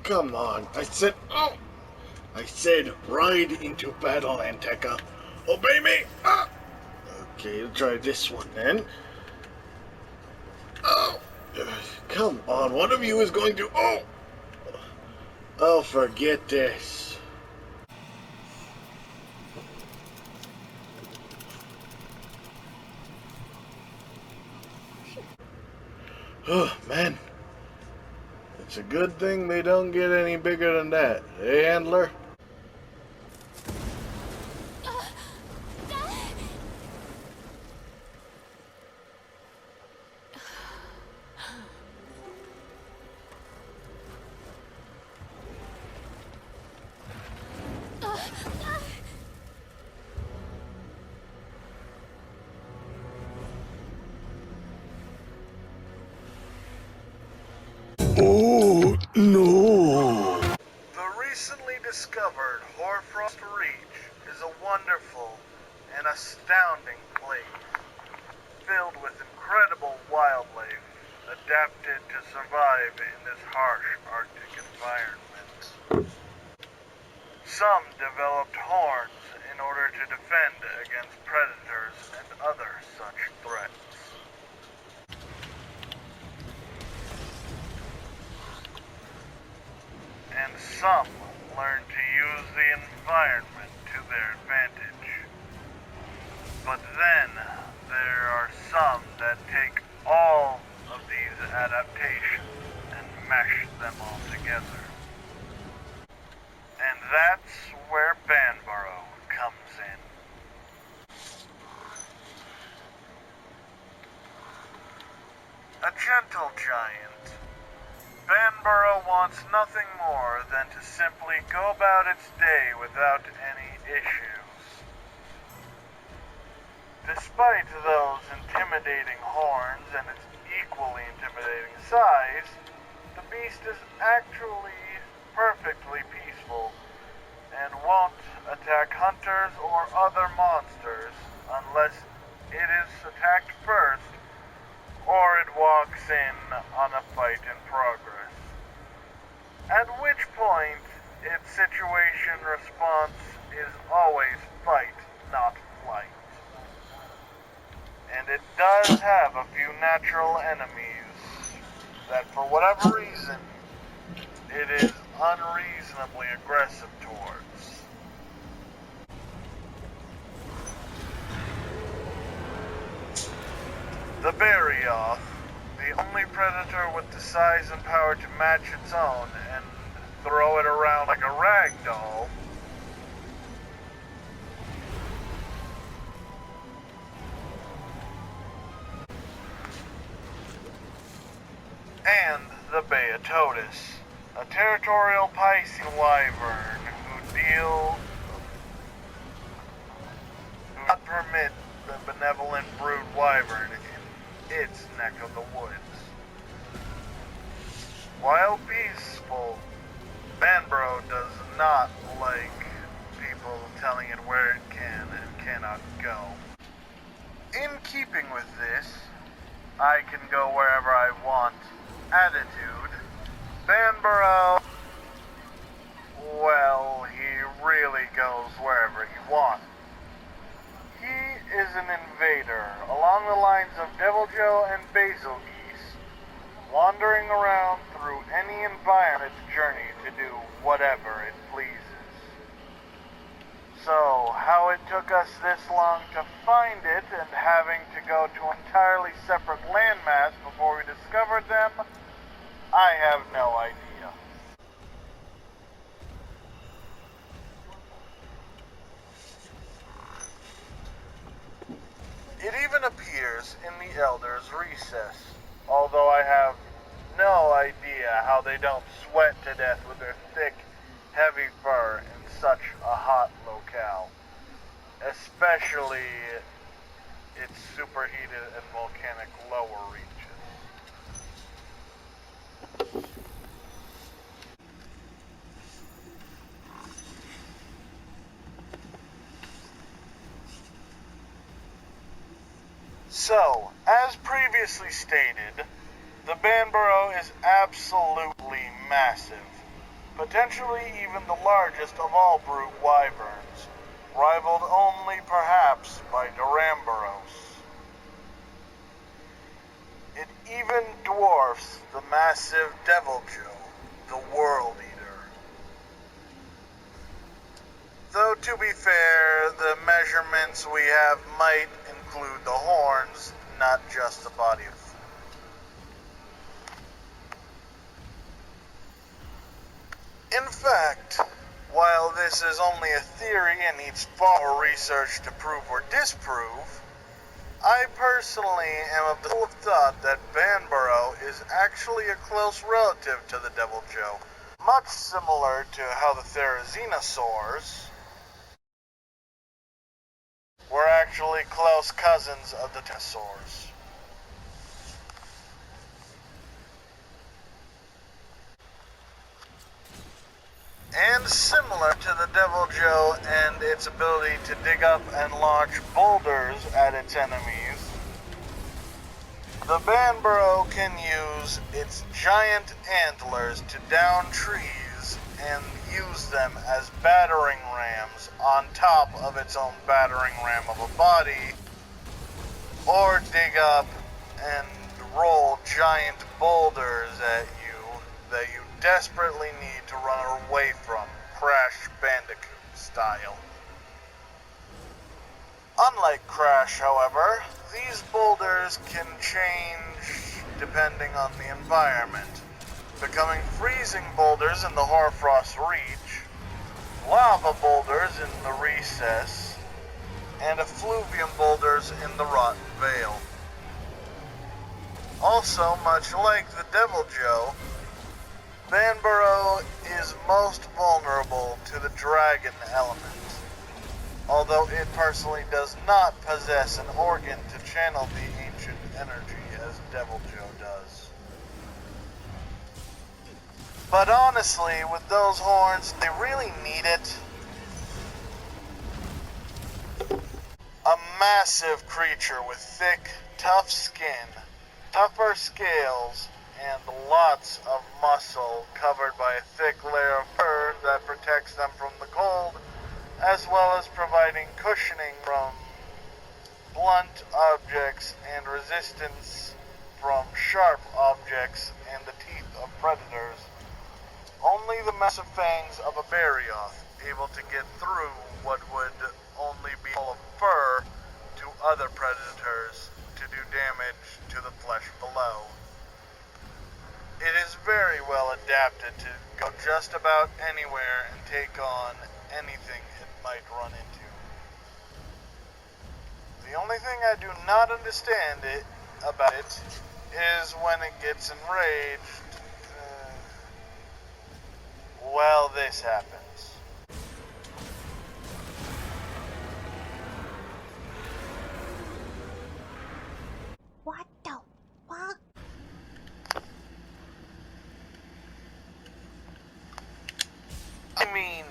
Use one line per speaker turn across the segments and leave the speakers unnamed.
come on. I said ride into battle, Anteca. Obey me! Okay, we'll try this one then. Oh! Come on, one of you is going to... Oh, forget this. Oh, man. It's a good thing they don't get any bigger than that. Hey, Handler? Oh, no! The recently discovered Hoarfrost Reach is a wonderful and astounding place, filled with incredible wildlife adapted to survive in this harsh Arctic environment. Some developed horns in order to defend against predators and other such threats. And some learn to use the environment to their advantage. But then, there are some that take all of these adaptations and mesh them all together. And that's where Banbaro comes in. A gentle giant, Banbaro wants nothing more than to simply go about its day without any issues. Despite those intimidating horns and its equally intimidating size, the beast is actually perfectly peaceful and won't attack hunters or other monsters unless it is attacked first or it walks in on a fight in progress. At which point, its situation response is always fight, not flight. And it does have a few natural enemies that for whatever reason, it is unreasonably aggressive towards. The Barioth, the only predator with the size and power to match its own and throw it around like a rag doll, and the Beatotus, a territorial Piscean wyvern who not permit the benevolent Brute Wyvern in its neck of the woods. While peaceful, Banbaro does not like people telling it where it can and cannot go. In keeping with this, I can go wherever I want attitude, Banbaro, well, he really goes wherever he wants. He is an invader along the lines of Deviljo and Basil Geese, wandering around through any environment journey to do whatever it pleases. So, how it took us this long to find it and having to go to an entirely separate landmass before we discovered them, I have no idea. It even appears in the Elder's Recess, although I have no idea how they don't sweat to death with their thick, heavy fur in such a hot locale, especially its superheated and volcanic lower reaches. So, as previously stated, the Banbaro is absolutely massive, potentially even the largest of all Brute Wyverns, rivaled only perhaps by Duramboros. It even dwarfs the massive Deviljo, the World Eater. Though, to be fair, the measurements we have might include the horns, not just the body of. In fact, while this is only a theory and needs far more research to prove or disprove, I personally am of the school of thought that Banbaro is actually a close relative to the Deviljo, much similar to how the Therizinosaurs were actually close cousins of the Pterosaurs. And similar to the Deviljo and its ability to dig up and launch boulders at its enemies, the Banbaro can use its giant antlers to down trees and use them as battering rams on top of its own battering ram of a body, or dig up and roll giant boulders at you that you desperately need to run away from, Crash Bandicoot style. Unlike Crash, however, these boulders can change depending on the environment, becoming freezing boulders in the Hoarfrost Reach, lava boulders in the Recess, and effluvium boulders in the Rotten Vale. Also, much like the Deviljo, Banbaro is most vulnerable to the dragon element, although it personally does not possess an organ to channel the ancient energy as Deviljo does. But honestly, with those horns, they really need it. A massive creature with thick, tough skin, tougher scales, and lots of muscle covered by a thick layer of fur that protects them from the cold, as well as providing cushioning from blunt objects and resistance from sharp objects and the teeth of predators. Only the massive fangs of a Barioth able to get through what would only be full of fur to other predators to do damage to the flesh below. It is very well adapted to go just about anywhere and take on anything it might run into. The only thing I do not understand about it is when it gets enraged. Well, this happens.
What the fuck?
I mean,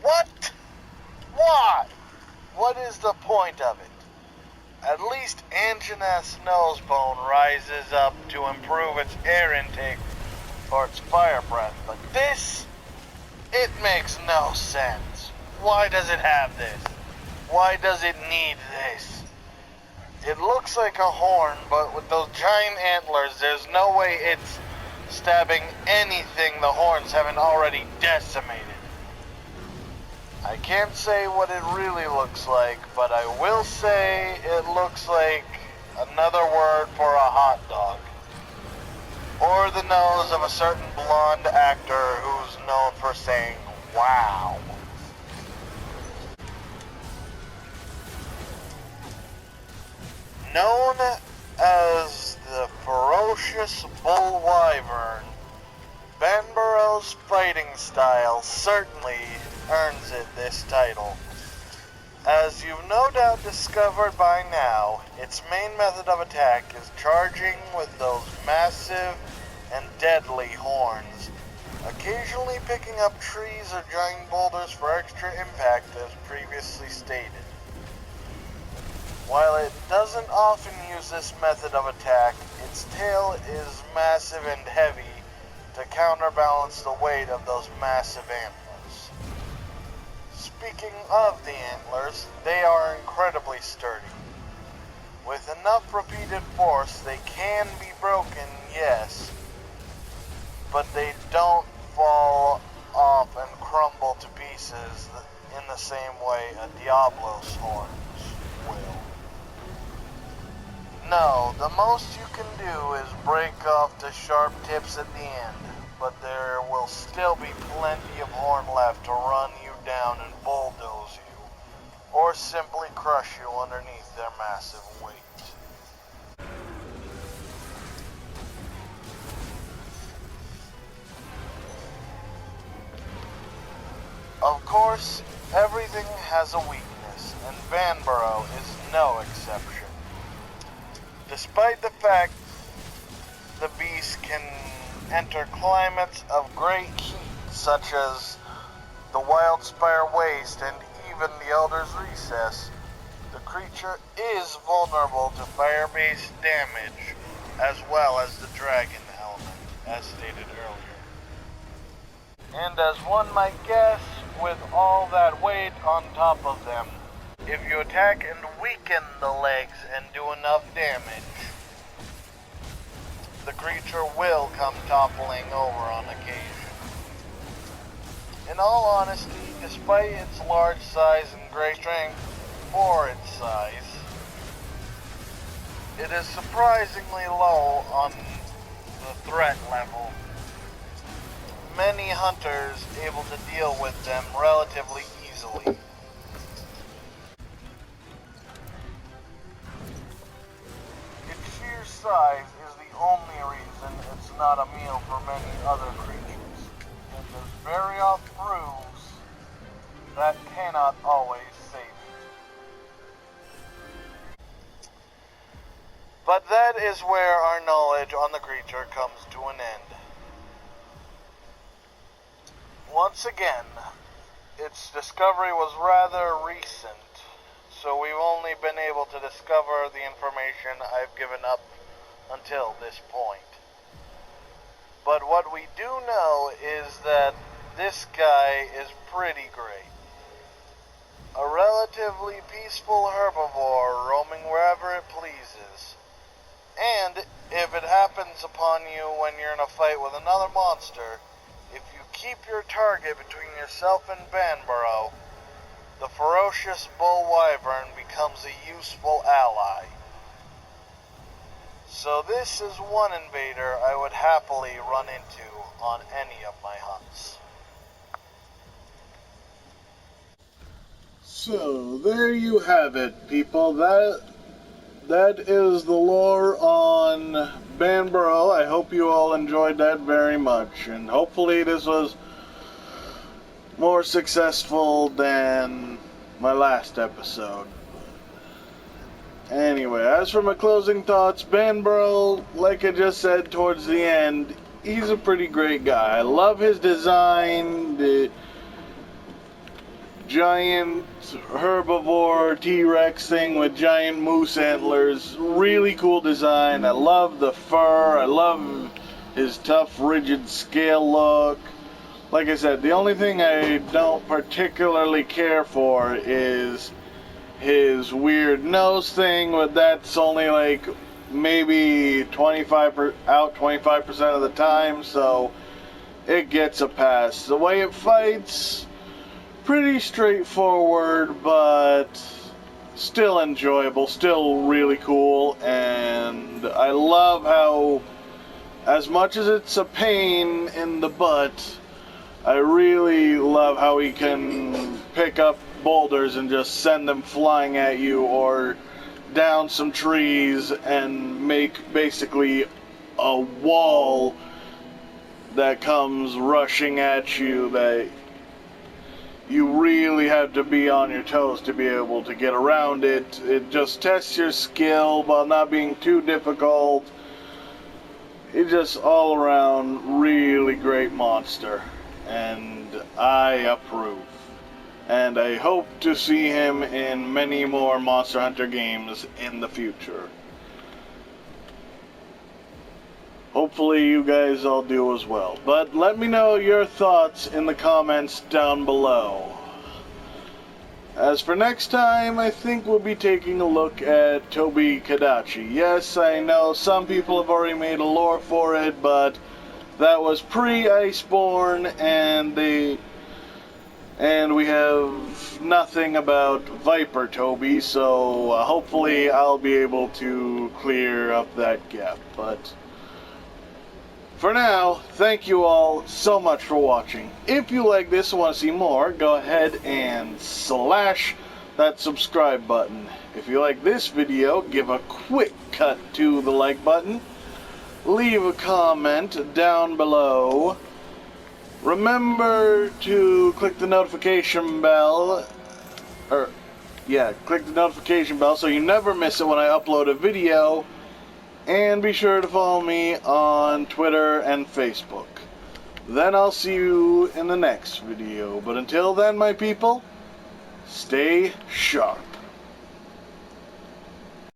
what? Why? What is the point of it? At least Anjanath's nosebone rises up to improve its air intake for its fire breath, but this? It makes no sense. Why does it have this? Why does it need this? It looks like a horn, but with those giant antlers, there's no way it's stabbing anything the horns haven't already decimated. I can't say what it really looks like, but I will say it looks like another word for a hot dog. Or the nose of a certain blonde actor who's known for saying, wow. Known as the ferocious bull wyvern, Banbaro's fighting style certainly earns it this title. As you've no doubt discovered by now, its main method of attack is charging with those massive and deadly horns, occasionally picking up trees or giant boulders for extra impact as previously stated. While it doesn't often use this method of attack, its tail is massive and heavy, to counterbalance the weight of those massive antlers. Speaking of the antlers, they are incredibly sturdy. With enough repeated force, they can be broken, yes, but they don't fall off and crumble to pieces in the same way a Diablo's horns will. No, the most you can do is break off the sharp tips at the end, but there will still be plenty of horn left to run you down and bulldoze you, or simply crush you underneath their massive weight. Of course, everything has a weakness, and Banbaro is no exception. Despite the fact the beast can enter climates of great heat, such as the Wildspire Waste and even the Elder's Recess, the creature is vulnerable to fire-based damage, as well as the dragon element, as stated earlier. And as one might guess, with all that weight on top of them, if you attack and weaken the legs and do enough damage, the creature will come toppling over on occasion. In all honesty, despite its large size and great strength for its size, it is surprisingly low on the threat level. Many hunters able to deal with them relatively easily. Its sheer size is the only reason it's not a meal for many other creatures, and as very oft proves, that cannot always save it. But that is where our knowledge on the creature comes to an end. Once again, its discovery was rather recent, so we've only been able to discover the information I've given up until this point. But what we do know is that this guy is pretty great. A relatively peaceful herbivore roaming wherever it pleases. And if it happens upon you when you're in a fight with another monster, if you keep your target between yourself and Banbaro, the ferocious bull wyvern becomes a useful ally. So this is one invader I would happily run into on any of my hunts.
So, there you have it, people. That is the lore on Banbaro. I hope you all enjoyed that very much, and hopefully this was more successful than my last episode. Anyway, as for my closing thoughts, Banbaro, like I just said towards the end, he's a pretty great guy. I love his design, the giant herbivore T-Rex thing with giant moose antlers. Really cool design. I love the fur. I love his tough, rigid scale look. Like I said, the only thing I don't particularly care for is his weird nose thing, but that's only like maybe 25% of the time, so it gets a pass. The way it fights, pretty straightforward, but still enjoyable, still really cool, and I love how, as much as it's a pain in the butt, I really love how he can pick up boulders and just send them flying at you, or down some trees and make basically a wall that comes rushing at you that you really have to be on your toes to be able to get around it. It just tests your skill while not being too difficult. It's just all around really great monster, and I approve. And I hope to see him in many more Monster Hunter games in the future. hopefully you guys all do as well. But let me know your thoughts in the comments down below. As for next time, I think we'll be taking a look at Toby Kadachi. Yes, I know some people have already made a lore for it, but that was pre-Iceborne, and we have nothing about Viper Toby, so hopefully I'll be able to clear up that gap. But for now, thank you all so much for watching. If you like this and want to see more, go ahead and slash that subscribe button. If you like this video, give a quick cut to the like button. Leave a comment down below. Remember to click the notification bell. Click the notification bell so you never miss it when I upload a video. And be sure to follow me on Twitter and Facebook. Then I'll see you in the next video. But until then, my people, stay sharp.